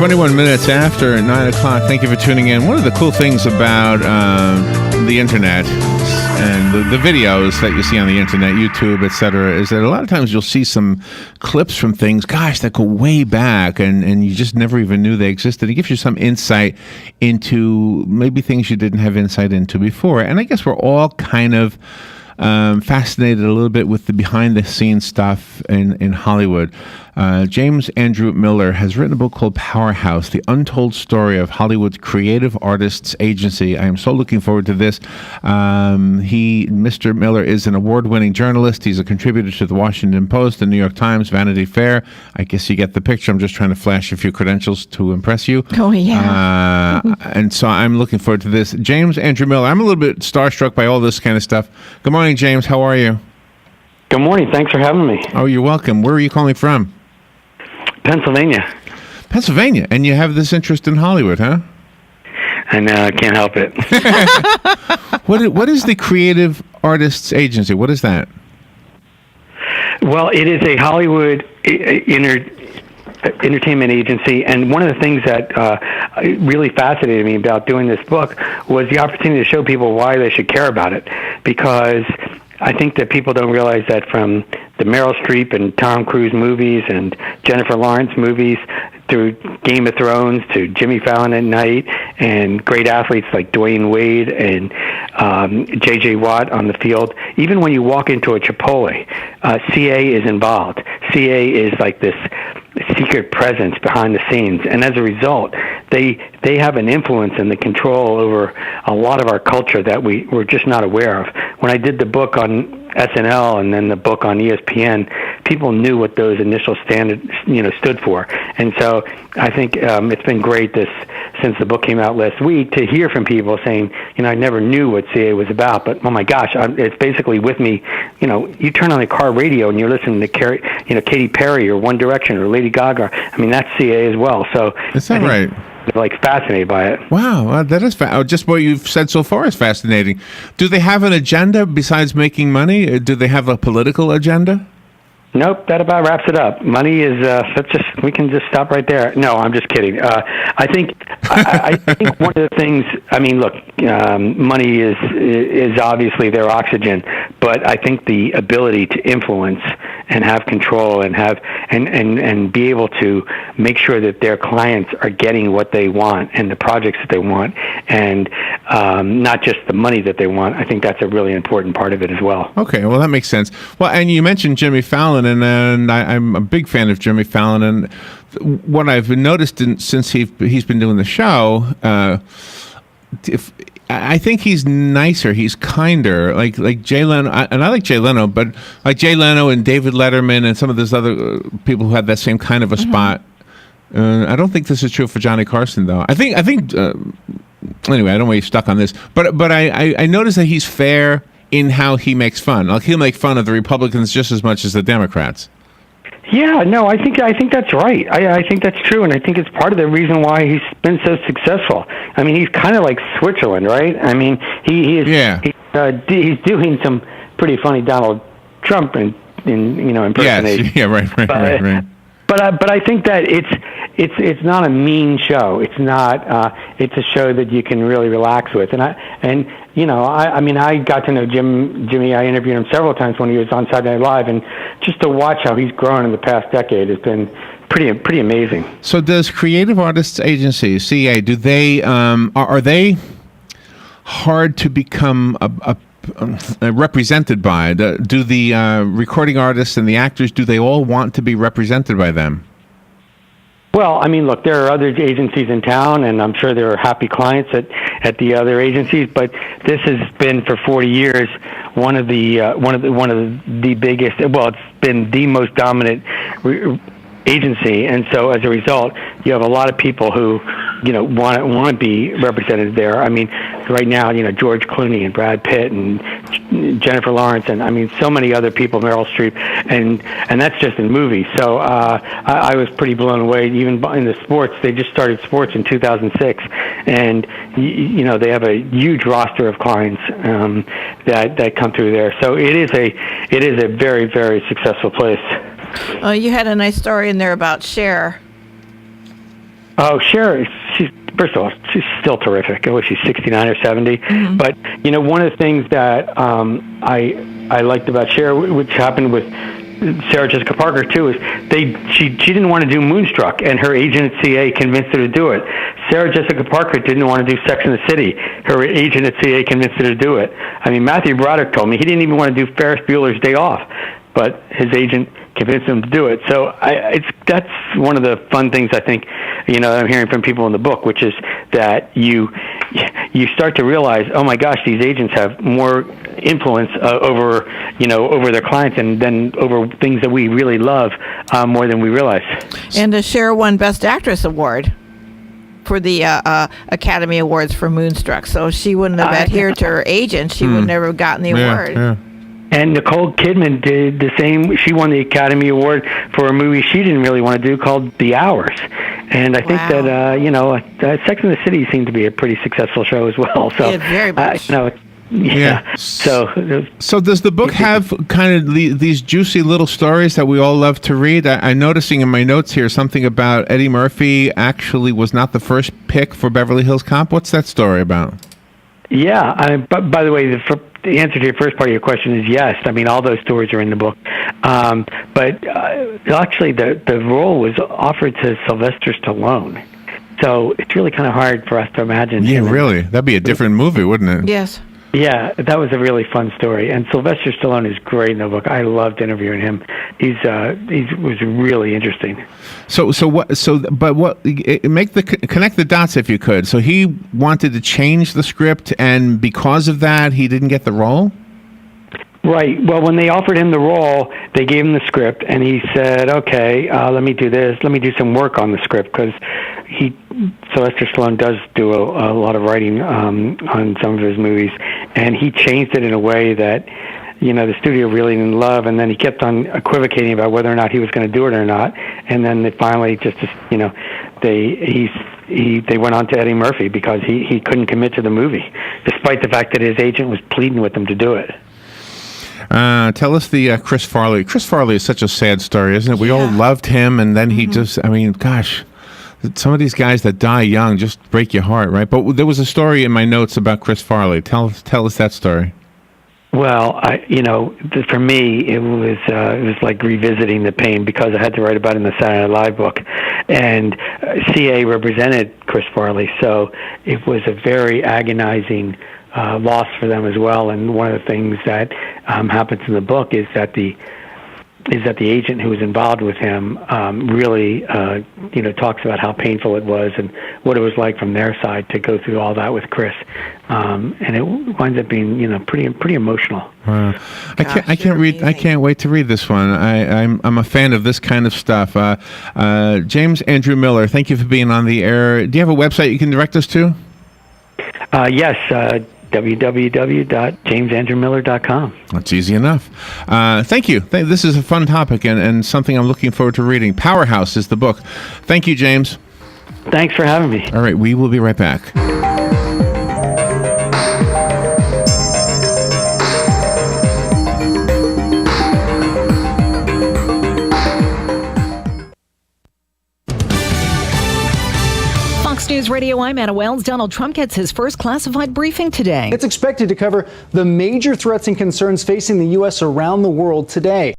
21 minutes after 9 o'clock. Thank you for tuning in. One of the cool things about the internet and the videos that you see on the internet, YouTube, etc., is that a lot of times you'll see some clips from things, gosh, that go way back, and you just never even knew they existed. It gives you some insight into maybe things you didn't have insight into before. And I guess we're all kind of fascinated a little bit with the behind-the-scenes stuff in Hollywood. James Andrew Miller has written a book called Powerhouse, The Untold Story of Hollywood's Creative Artists Agency. I am so looking forward to this. Mr. Miller is an award-winning journalist. He's a contributor to the Washington Post, the New York Times, Vanity Fair. I guess you get the picture. I'm just trying to flash a few credentials to impress you. Oh, yeah. And so I'm looking forward to this. James Andrew Miller, I'm a little bit starstruck by all this kind of stuff. Good morning, James. How are you? Good morning. Thanks for having me. Oh, you're welcome. Where are you calling from? Pennsylvania. Pennsylvania. And you have this interest in Hollywood, huh? I know. I can't help it. What is the Creative Artists Agency? What is that? Well, it is a Hollywood entertainment agency, and one of the things that really fascinated me about doing this book was the opportunity to show people why they should care about it, because I think that people don't realize that from the Meryl Streep and Tom Cruise movies and Jennifer Lawrence movies through Game of Thrones to Jimmy Fallon at Night and great athletes like Dwayne Wade and J.J. Watt on the field, even when you walk into a Chipotle, CA is involved. CA is like this secret presence behind the scenes, and as a result, they have an influence and the control over a lot of our culture that we're just not aware of. When I did the book on SNL and then the book on ESPN, people knew what those initial standards, stood for, and so I think it's been great since the book came out last week to hear from people saying, I never knew what CA was about, but oh my gosh, it's basically with me. You turn on the car radio and you're listening to Katy Perry or One Direction or Lady Gaga. I mean, that's CA as well. So is that right? Like fascinated by it. Wow, that is just what you've said so far is fascinating. Do they have an agenda besides making money? Do they have a political agenda? Nope, that about wraps it up. Money is we can just stop right there. No, I'm just kidding. I think one of the things. I mean, look, money is obviously their oxygen, but I think the ability to influence and have control and and be able to make sure that their clients are getting what they want and the projects that they want, and not just the money that they want. I think that's a really important part of it as well. Okay, well that makes sense. Well, and you mentioned Jimmy Fallon, and I'm a big fan of Jimmy Fallon, and what I've noticed since he's been doing the show, I think he's nicer, he's kinder, like Jay Leno, and I like Jay Leno, but like Jay Leno and David Letterman and some of those other people who have that same kind of a spot. I don't think this is true for Johnny Carson, though. I think. Anyway, I don't want to be stuck on this, but I notice that he's fair in how he makes fun. Like he'll make fun of the Republicans just as much as the Democrats. Yeah, no, I think that's right. I think that's true, and I think it's part of the reason why he's been so successful. I mean, he's kind of like Switzerland, right? I mean, he is. Yeah. He's doing some pretty funny Donald Trump impersonation. Yes. Yeah, right. But I think that it's not a mean show. It's not. It's a show that you can really relax with. I mean, I got to know Jimmy. I interviewed him several times when he was on Saturday Night Live, and just to watch how he's grown in the past decade has been pretty amazing. So, does Creative Artists Agency (CA) do they are they hard to become represented by? Do the recording artists and the actors, do they all want to be represented by them? Well, I mean, look, there are other agencies in town, and I'm sure there are happy clients at the other agencies. But this has been for 40 years one of the biggest. Well, it's been the most dominant agency, and so as a result, you have a lot of people who want to be represented there. I mean, right now, George Clooney and Brad Pitt and Jennifer Lawrence, and I mean, so many other people, Meryl Streep, and that's just in movies. So I was pretty blown away. Even in the sports, they just started sports in 2006, and they have a huge roster of clients that come through there. So it is a very, very successful place. You had a nice story in there about Cher. Oh, Cher, first of all, she's still terrific. Oh, she's 69 or 70. Mm-hmm. But, one of the things that I liked about Cher, which happened with Sarah Jessica Parker, too, is she didn't want to do Moonstruck, and her agent at CA convinced her to do it. Sarah Jessica Parker didn't want to do Sex and the City. Her agent at CA convinced her to do it. I mean, Matthew Broderick told me he didn't even want to do Ferris Bueller's Day Off, but his agent convinced him to do it. So that's one of the fun things I think, I'm hearing from people in the book, which is that you start to realize, oh my gosh, these agents have more influence over their clients and then over things that we really love more than we realize. And Cher won Best Actress award for the Academy Awards for Moonstruck. So she wouldn't have adhered to her agent. She would never have gotten the award. Yeah. And Nicole Kidman did the same. She won the Academy Award for a movie she didn't really want to do called The Hours. And I think that, Sex and the City seemed to be a pretty successful show as well. So, yeah, very much. Yeah. So does the book have kind of these juicy little stories that we all love to read? I'm noticing in my notes here something about Eddie Murphy actually was not the first pick for Beverly Hills Cop. What's that story about? Yeah. But by the way, the answer to your first part of your question is yes. I mean, all those stories are in the book. But actually, the role was offered to Sylvester Stallone. So it's really kind of hard for us to imagine. Yeah, really? That'd be a different movie, wouldn't it? Yes. Yeah, that was a really fun story. And Sylvester Stallone is great in the book. I loved interviewing him. He was really interesting. Connect the dots if you could. So he wanted to change the script, and because of that, he didn't get the role? Right. Well, when they offered him the role, they gave him the script, and he said, okay, let me do this. Let me do some work on the script, because Sylvester Stallone does do a lot of writing on some of his movies, and he changed it in a way that, the studio really didn't love, and then he kept on equivocating about whether or not he was going to do it or not, and then they finally they went on to Eddie Murphy because he couldn't commit to the movie, despite the fact that his agent was pleading with him to do it. Tell us the Chris Farley. Chris Farley is such a sad story, isn't it? We all loved him, and then he just, gosh, some of these guys that die young just break your heart, right? But there was a story in my notes about Chris Farley. Tell us that story. Well, for me, it was like revisiting the pain because I had to write about it in the Saturday Night Live book, and CA represented Chris Farley, so it was a very agonizing loss for them as well. And one of the things that happens in the book is that the agent who was involved with him really talks about how painful it was and what it was like from their side to go through all that with Chris, and it winds up being pretty emotional. I can't wait to read this one. I'm a fan of this kind of stuff. James Andrew Miller, thank you for being on the air. Do you have a website you can direct us to? Yes. www.jamesandrewmiller.com. That's easy enough. Thank you. This is a fun topic and something I'm looking forward to reading. Powerhouse is the book. Thank you, James. Thanks for having me. All right, we will be right back. News Radio, I'm Anna Wells. Donald Trump gets his first classified briefing today. It's expected to cover the major threats and concerns facing the U.S. around the world today.